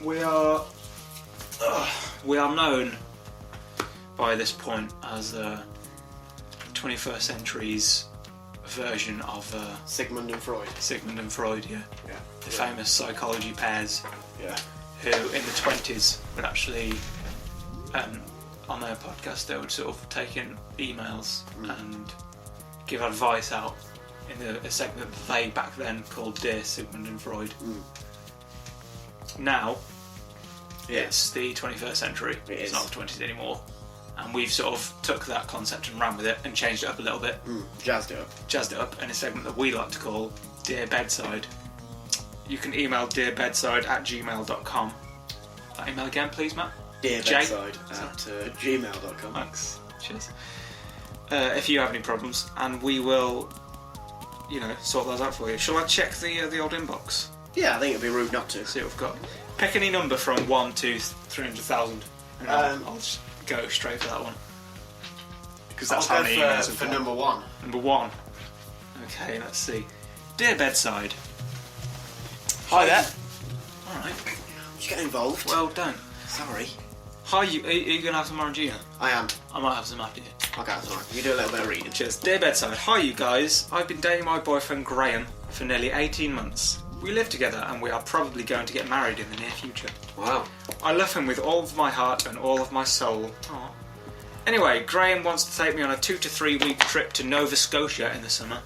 We are known by this point as the 21st century's version of Sigmund and Freud. Sigmund and Freud, yeah. The famous psychology pairs. Yeah. Who in the 20s would actually, on their podcast, they would sort of take in emails and give advice out in a segment that they back then called Dear Sigmund and Freud. Now, it's the 21st century. It's not the 20s anymore. And we've sort of took that concept and ran with it and changed it up a little bit. Jazzed it up In a segment that we like to call Dear Bedside. You can email dearbedside@gmail.com. That email again, please, Matt. dearbedside@gmail.com. Thanks. Cheers. If you have any problems, and we will, sort those out for you. Shall I check the old inbox? Yeah, I think it'd be rude not to. See what we've got. Pick any number from 1 to 300,000. And I'll just go straight for that one. Because that's how many emails we've got. Number 1. Number 1. Okay, let's see. Dear Bedside. Hi there. Alright. Did you get involved? Well, don't. Sorry. Hi, are you going to have some Orangina? I am. I might have some after you. Okay, that's fine. You do a little bit of reading. Cheers. Dear Bedside. Hi, you guys. I've been dating my boyfriend Graham for nearly 18 months. We live together and we are probably going to get married in the near future. Wow. I love him with all of my heart and all of my soul. Aww. Anyway, Graham wants to take me on a 2 to 3 week trip to Nova Scotia in the summer.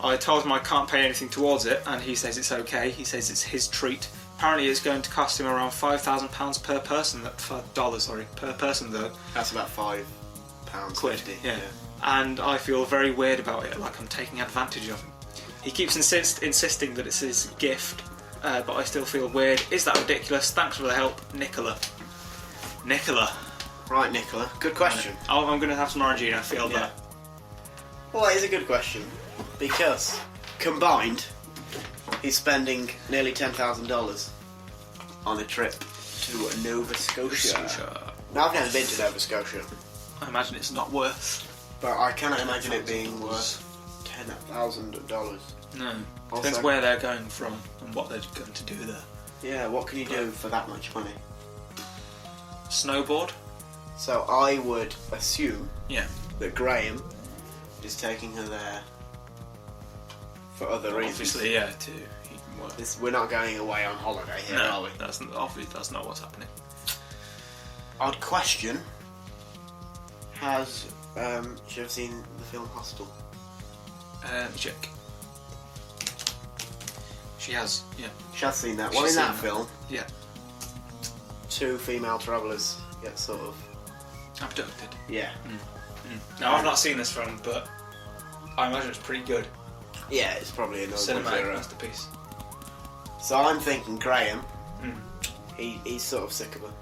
I told him I can't pay anything towards it, and he says it's okay. He says it's his treat. Apparently it's going to cost him around £5,000 per person. Per person though. That's about £5. Quid. 50, yeah. And I feel very weird about it, like I'm taking advantage of him. He keeps insisting that it's his gift, but I still feel weird. Is that ridiculous? Thanks for the help, Nicola. Right, Nicola. Good question. I'm going to have some Orangina, I feel that. Well, it is a good question. Because, combined, he's spending nearly $10,000 on a trip to Nova Scotia. Now, I've never been to Nova Scotia. I imagine it's not worth. But I cannot imagine it being worth $10,000. No. Depends where they're going from and what they're going to do there. Yeah, what can you do for that much money? Snowboard? So I would assume that Graham is taking her there for other reasons. Obviously, to he can work. We're not going away on holiday here, are we? That's not what's happening. Odd question. Has she ever seen the film Hostel? Check. She has, yeah. She has seen that. Well, in that film, 2 female travellers get sort of abducted. Yeah. Now, I've not seen this film, but I imagine it's pretty good. Yeah, it's probably a cinematic masterpiece. So I'm thinking Graham. He's sort of sick of her.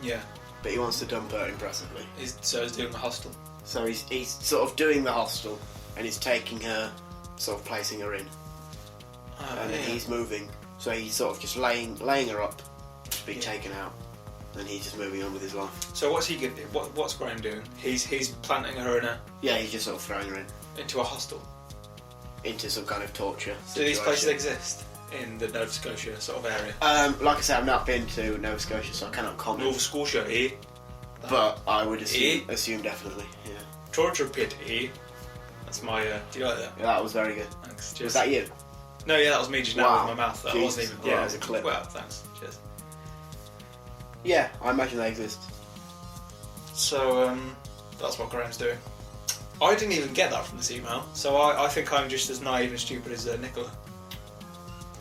Yeah. But he wants to dump her impressively. He's doing the hostel. So he's sort of doing the hostel, and he's taking her, sort of placing her in. And then he's moving, so he's sort of just laying her up to be taken out, and he's just moving on with his life. So what's he going to do? What's Graham doing? He's planting her in a... Yeah, he's just sort of throwing her into a hostel. Into some kind of torture situation. Do these places exist in the Nova Scotia sort of area? Like I said, I've not been to Nova Scotia, so I cannot comment. Nova Scotia, eh? But I would assume definitely, yeah. Torture pit, eh? That's my... do you like that? Yeah, that was very good. Thanks. Cheers. Was that you? No, that was me just now with my mouth. That wasn't even... Yeah, it was a clip. Well, thanks. Cheers. Yeah, I imagine they exist. So, that's what Graham's doing. I didn't even get that from this email, so I think I'm just as naive and stupid as Nicola.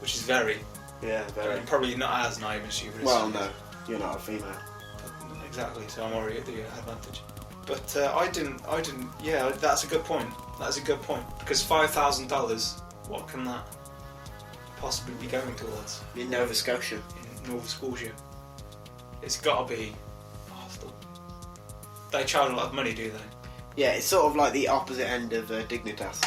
Which is very. Yeah, very. Probably not as naive and stupid as... Well, no. You're not a female. Exactly, so I'm already at the advantage. But I didn't... Yeah, that's a good point. That's a good point. Because $5,000, what can that possibly be going towards? In Nova Scotia. In Nova Scotia. It's got to be a hostel. They charge a lot of money, do they? Yeah, it's sort of like the opposite end of Dignitas.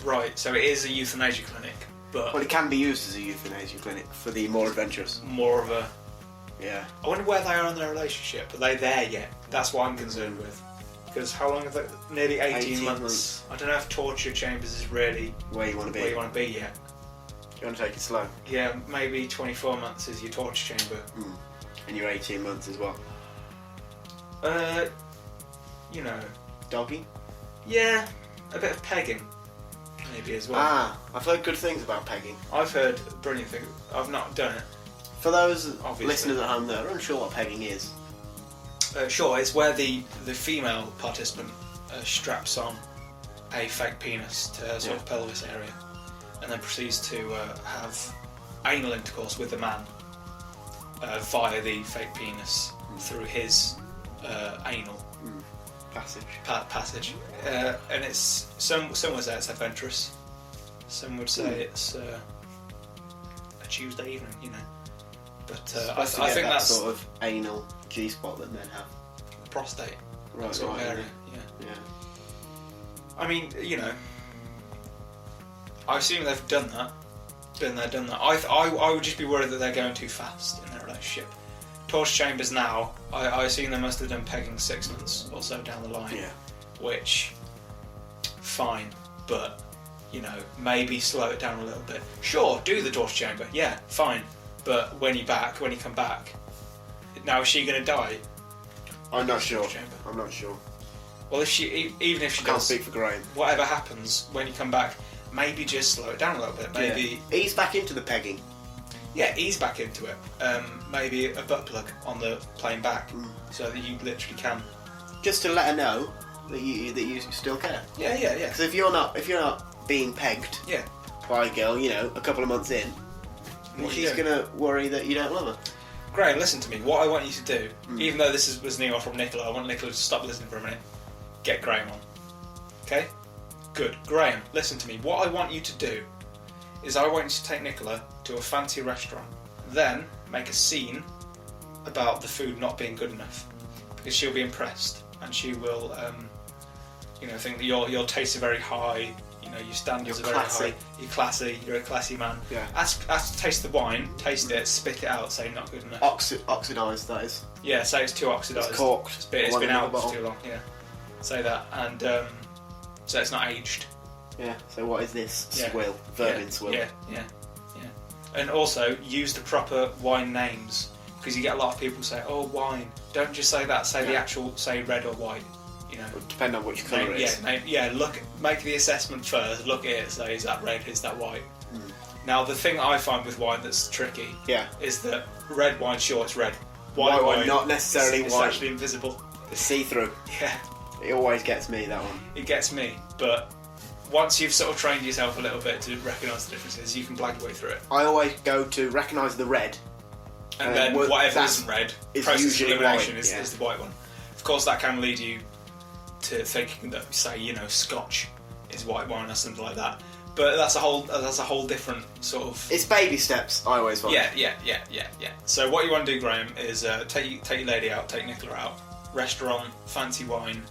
Right, so it is a euthanasia clinic, but... Well, it can be used as a euthanasia clinic for the more adventurous. More of a... Yeah. I wonder where they are in their relationship. Are they there yet? That's what I'm concerned with. Because how long have they... Nearly 18 months. I don't know if torture chambers is really... Where you want to be. Where you want to be yet. You want to take it slow? Yeah, maybe 24 months is your torture chamber. And you're 18 months as well. You know. Doggy? Yeah, a bit of pegging. Maybe as well. I've heard good things about pegging. I've heard brilliant things. I've not done it. For those Obviously. listeners at home that are unsure what pegging is. Sure, it's where the female participant straps on a fake penis to her sort of pelvis area and then proceeds to have anal intercourse with the man via the fake penis through his anal passage. And it's some would say it's adventurous, some would say it's a Tuesday evening, you know. But I think that's sort of anal G-spot that men have. Prostate. Right, sort of area. Yeah. I mean, you know, I assume they've done that. Been there, done that. I would just be worried that they're going too fast in their relationship. Torture chambers now, I assume they must have done pegging 6 months or so down the line. Yeah. Which, fine, but, you know, maybe slow it down a little bit. Sure, do the torture chamber, yeah, fine. But when you come back, now is she going to die? I'm not sure. Well, even if she can't does, speak for Graham. Whatever happens when you come back, maybe just slow it down a little bit. Maybe ease back into the pegging. Yeah, ease back into it. Maybe a butt plug on the plane back, so that you literally can. Just to let her know that you still care. Yeah. Because if you're not being pegged, by a girl, you know, a couple of months in, she's gonna worry that you don't love her. Graham, listen to me. What I want you to do, even though this was an email from Nicola, I want Nicola to stop listening for a minute. Get Graham on. Okay? Good. Graham, listen to me. What I want you to do is I want you to take Nicola to a fancy restaurant, then make a scene about the food not being good enough, because she'll be impressed and she will, think that your tastes are very high. You know, your standards are very high. You're classy. You're a classy man. Yeah. Ask to taste the wine. Taste it. Spit it out. Say not good enough. Oxidised, that is. Yeah. Say it's too oxidised. It's corked. It's been out for too long. Yeah. Say that, and so it's not aged. Yeah. So what is this? Swill. Vermin swill. Yeah. And also use the proper wine names, because you get a lot of people say, "Oh, wine." Don't just say that. Say the actual. Say red or white. You know, depending on which colour it is. Make the assessment first. Look at it. Say, is that red? Is that white? Now, the thing I find with wine that's tricky, is that red wine, sure, it's red. White wine, not necessarily it's white. It's actually invisible. It's see-through. Yeah, it always gets me, that one. It gets me, but once you've sort of trained yourself a little bit to recognise the differences, you can blag your way through it. I always go to recognise the red, and then whatever isn't red, process elimination is the white one. Of course, that can lead you to thinking that, say, you know, Scotch is white wine or something like that. But that's a whole different sort of. It's baby steps. I always find. Yeah. So what you want to do, Graham, is take your lady out, take Nicola out, restaurant, fancy wine.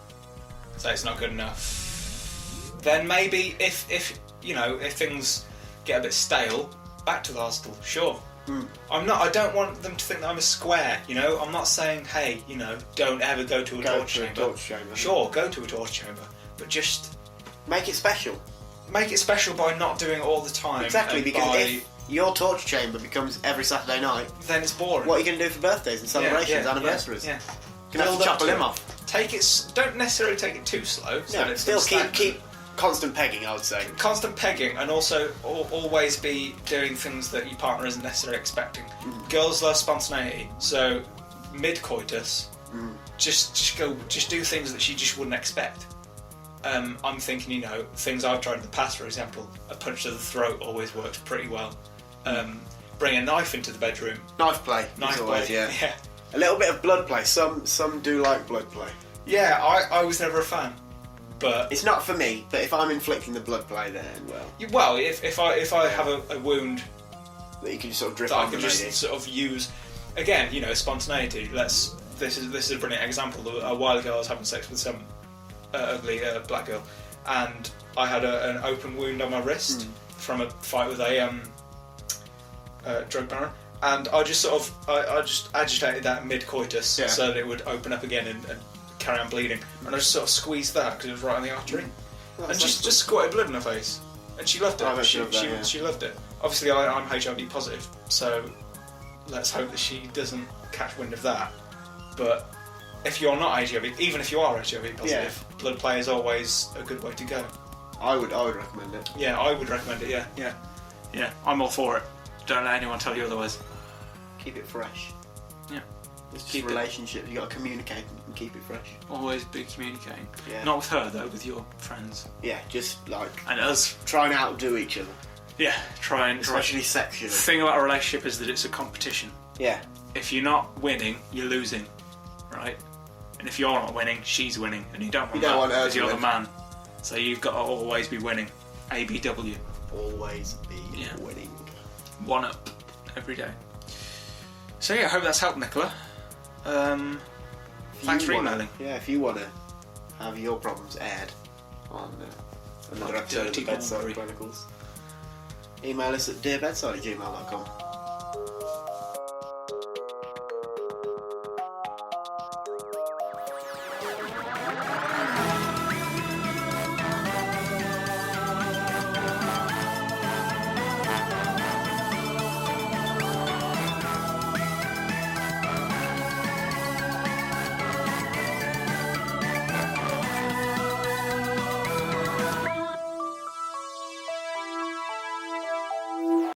Say it's not good enough. Then maybe if things get a bit stale, back to the hostel. Sure. I don't want them to think that I'm a square, you know. I'm not saying, hey, you know, don't ever go to a torture chamber. Sure, go to a torture chamber, but just make it special. Make it special by not doing it all the time. Exactly, because if your torture chamber becomes every Saturday night, then it's boring. What are you going to do for birthdays and celebrations, anniversaries? Yeah. You're going to have to chop a limb off. Don't necessarily take it too slow. No, still keep constant pegging, I would say. Constant pegging, and also always be doing things that your partner isn't necessarily expecting. Girls love spontaneity, so mid-coitus, just do things that she just wouldn't expect. I'm thinking, you know, things I've tried in the past, for example, a punch to the throat always works pretty well. Bring a knife into the bedroom. Knifeplay. Always, yeah. A little bit of blood play. Some do like blood play. Yeah, I was never a fan. But it's not for me. But if I'm inflicting the blood play, then if I have a wound that you can sort of drip on, I can just sort of use again, you know, spontaneity. This is a brilliant example. A while ago, I was having sex with some ugly black girl, and I had an open wound on my wrist from a fight with a drug baron, and I just agitated that mid-coitus so that it would open up again and carry on bleeding, and I just sort of squeezed that because it was right on the artery, and just squirted blood in her face, and she loved it. She loved it. obviously I'm HIV positive, so let's hope that she doesn't catch wind of that. But if you're not HIV, even if you are HIV positive, blood play is always a good way to go. I would recommend it. Yeah, I would recommend it. Yeah. I'm all for it. Don't let anyone tell you otherwise. Keep it fresh. Yeah. It's just relationships. You got to communicate and keep it fresh. Always be communicating. Yeah. Not with her though, with your friends. Yeah, just like and us. Try and outdo each other. Yeah, especially sexually. The thing about a relationship is that it's a competition. Yeah. If you're not winning, you're losing, right? And if you're not winning, she's winning, and you don't want her because you're the man. So you've got to always be winning. ABW. Always be winning. One up every day. So yeah, I hope that's helped, Nicola. Thanks for emailing. Yeah, if you want to have your problems aired on another episode of the Bedside Chronicles, email us at dearbedside@gmail.com.